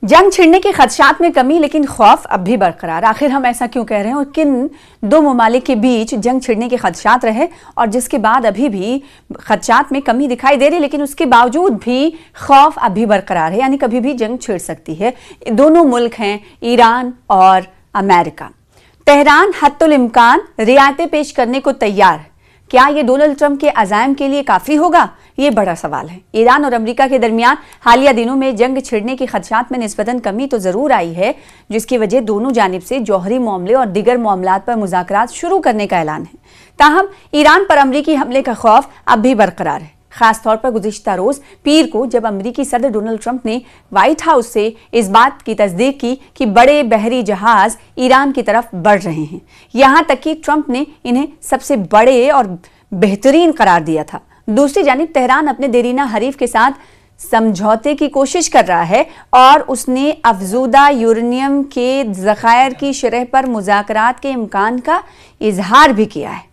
जंग छिड़ने के खदशात में कमी, लेकिन खौफ अब भी बरकरार। आखिर हम ऐसा क्यों कह रहे हैं और किन दो ममालिक के बीच जंग छिड़ने के खदशात रहे और जिसके बाद अभी भी खदशात में कमी दिखाई दे रही, लेकिन उसके बावजूद भी खौफ अब भी बरकरार है, यानी कभी भी जंग छिड़ सकती है। दोनों मुल्क हैं ईरान और अमेरिका। तेहरान हत्तुल इम्कान रियायतें पेश करने को तैयार। क्या ये डोनाल्ड ट्रंप के अज़ाइम के लिए काफ़ी होगा? ये बड़ा सवाल है। ईरान और अमेरिका के दरमियान हालिया दिनों में जंग छिड़ने के खदशात में निस्बतन कमी तो ज़रूर आई है, जिसकी वजह दोनों जानिब से जौहरी मामले और दिगर मामलात पर मुज़ाकरात शुरू करने का ऐलान है। ताहम ईरान पर अमरीकी हमले का खौफ अब भी बरकरार है, खास तौर पर गुज़िश्ता रोज़ पीर को जब अमरीकी सदर डोनाल्ड ट्रंप ने व्हाइट हाउस से इस बात की तस्दीक की कि बड़े बहरी जहाज़ ईरान की तरफ बढ़ रहे हैं। यहाँ तक कि ट्रंप ने इन्हें सबसे बड़े और बेहतरीन करार दिया था। दूसरी जानिब तेहरान अपने देरीना हरीफ के साथ समझौते की कोशिश कर रहा है और उसने अफजूदा यूरेनियम के ज़खायर की शरह पर मुज़ाकरात के इम्कान का इजहार भी किया है।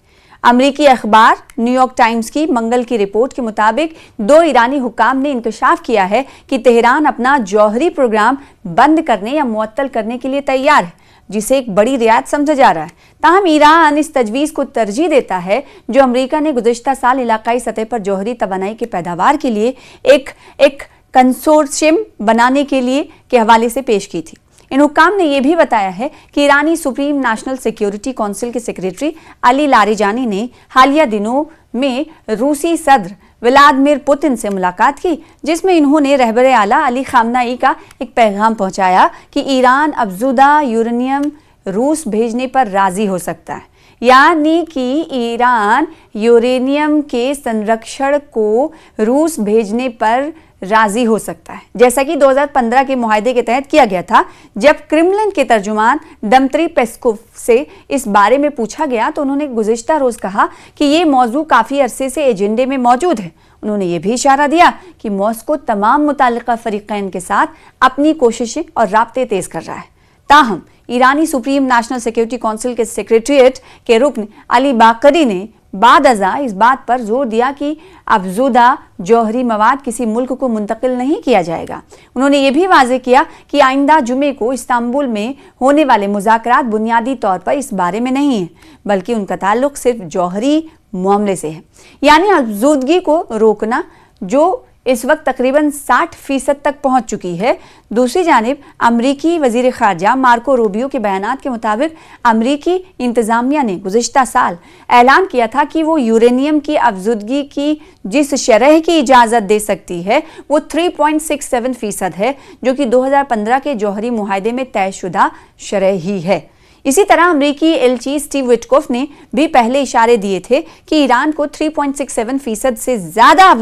अमरीकी अखबार न्यूयॉर्क टाइम्स की मंगल की रिपोर्ट के मुताबिक दो ईरानी हुक्काम ने इंकशाफ किया है कि तेहरान अपना जौहरी प्रोग्राम बंद करने या मुअत्तल करने के लिए तैयार है, जिसे एक बड़ी रियायत समझा जा रहा है। ताहम ईरान इस तजवीज़ को तरजीह देता है जो अमेरिका ने गुज़श्ता साल इलाकाई सतह पर जौहरी तवानाई की पैदावार के लिए एक कंसोर्शियम बनाने के हवाले से पेश की थी। इन हुक्काम ने यह भी बताया है कि ईरानी सुप्रीम नेशनल सिक्योरिटी काउंसिल के सेक्रेटरी अली लारिजानी ने हालिया दिनों में रूसी सदर व्लादिमीर पुतिन से मुलाकात की, जिसमें इन्होंने रहबर आला अली खामनाई का एक पैगाम पहुंचाया कि ईरान अफजूदा यूरेनियम रूस भेजने पर राजी हो सकता है, यानी कि ईरान यूरेनियम के संरक्षण को रूस भेजने पर राजी हो सकता है, जैसा कि 2015 के मुआहदे के तहत किया गया था। जब क्रेमलिन के तर्जुमान दमित्री पेस्कोव से इस बारे में पूछा गया तो उन्होंने गुज़िश्ता रोज़ कहा कि ये मौजू काफ़ी अरसे से एजेंडे में मौजूद है। उन्होंने ये भी इशारा दिया कि मॉस्को तमाम मुताल्लिका फरीक़ैन के साथ अपनी कोशिशें और राब्ते तेज़ कर रहा है। ताहम ईरानी सुप्रीम नेशनल सिक्योरिटी काउंसिल के सेक्रेटरीट के रुकन अली बाकरी ने बाद अज़ा इस बात पर जोर दिया कि अफजूदा जौहरी मवाद किसी मुल्क को मुंतकिल नहीं किया जाएगा। उन्होंने ये भी वाज़ेह किया कि आइंदा जुमे को इस्तांबुल में होने वाले मुज़ाकरात बुनियादी तौर पर इस बारे में नहीं है, बल्कि उनका ताल्लुक सिर्फ जौहरी मामले से है, यानी अफजूदगी को रोकना, जो इस वक्त तकरीबन 60% तक पहुंच चुकी है। दूसरी जानिब अमरीकी वज़ीर ख़ारजा मार्को रूबियो के बयानात के मुताबिक अमरीकी इंतज़ामिया ने गुज़िश्ता साल ऐलान किया था कि वो यूरेनियम की अफजूदगी की जिस शरह की इजाज़त दे सकती है वो 3.67% है, जो कि 2015 के जौहरी मुआहदे में तयशुदा शरह ही है। इसी तरह अमरीकी एलची स्टीव विटकोफ ने भी पहले इशारे दिए थे कि ईरान को 3.67% से ज़्यादा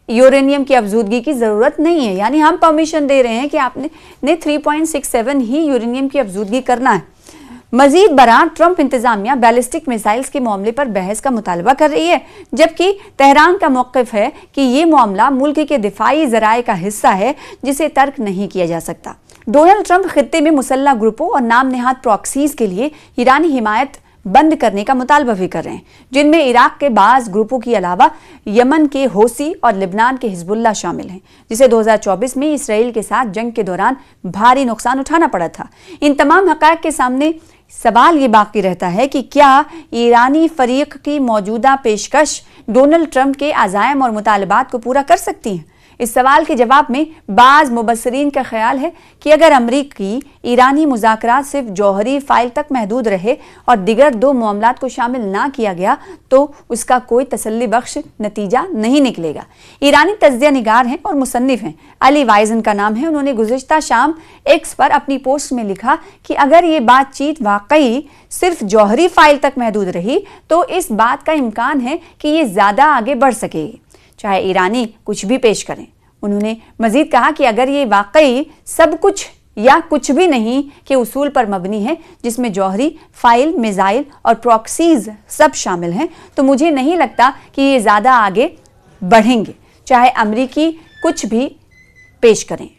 यूरेनियम की अफजूदगी की ज़रूरत नहीं है, यानी हम परमिशन दे रहे हैं कि आपने 3.67 ही यूरेनियम की अफजूदगी करना है। मजीद बरां ट्रंप इंतजामिया बैलिस्टिक मिसाइल्स के मामले पर बहस का मुतालबा कर रही है, जबकि तेहरान का मौक़िफ़ है कि ये मामला मुल्क के दिफाई ज़राए का हिस्सा है जिसे तर्क नहीं किया जा सकता। डोनाल्ड ट्रंप खित्ते में मुसल्लह ग्रुपों और नाम नेहाद प्रॉक्सीज़ के लिए ईरानी हिमायत बंद करने का मुतालबा भी कर रहे हैं, जिनमें इराक के बाज़ ग्रुपों के अलावा यमन के होसी और लिबनान के हिजबुल्लाह शामिल हैं, जिसे 2024 में इसराइल के साथ जंग के दौरान भारी नुकसान उठाना पड़ा था। इन तमाम हक़ाइक़ के सामने सवाल ये बाकी रहता है कि क्या ईरानी फरीक की मौजूदा पेशकश डोनाल्ड ट्रंप के अज़ाइम और मुतालबात को पूरा कर सकती हैं? इस सवाल के जवाब में बाज़ मुबस्सिरीन का ख्याल है कि अगर अमरीकी ईरानी मुज़ाकरात सिर्फ जौहरी फ़ाइल तक महदूद रहे और दिगर दो मामलात को शामिल ना किया गया तो उसका कोई तसल्ली बख्श नतीजा नहीं निकलेगा। ईरानी तज्ज़िया निगार हैं और मुसन्निफ़ हैं, अली वाइज़न का नाम है। उन्होंने गुज़िश्ता शाम एक्स पर अपनी पोस्ट में लिखा कि अगर ये बातचीत वाकई सिर्फ जौहरी फ़ाइल तक महदूद रही तो इस बात का इम्कान है कि ये ज़्यादा आगे बढ़ सकेगी, चाहे ईरानी कुछ भी पेश करें। उन्होंने मजीद कहा कि अगर ये वाकई सब कुछ या कुछ भी नहीं के उसूल पर मबनी है, जिसमें जौहरी फ़ाइल, मिसाइल और प्रॉक्सीज़ सब शामिल हैं, तो मुझे नहीं लगता कि ये ज़्यादा आगे बढ़ेंगे, चाहे अमरीकी कुछ भी पेश करें।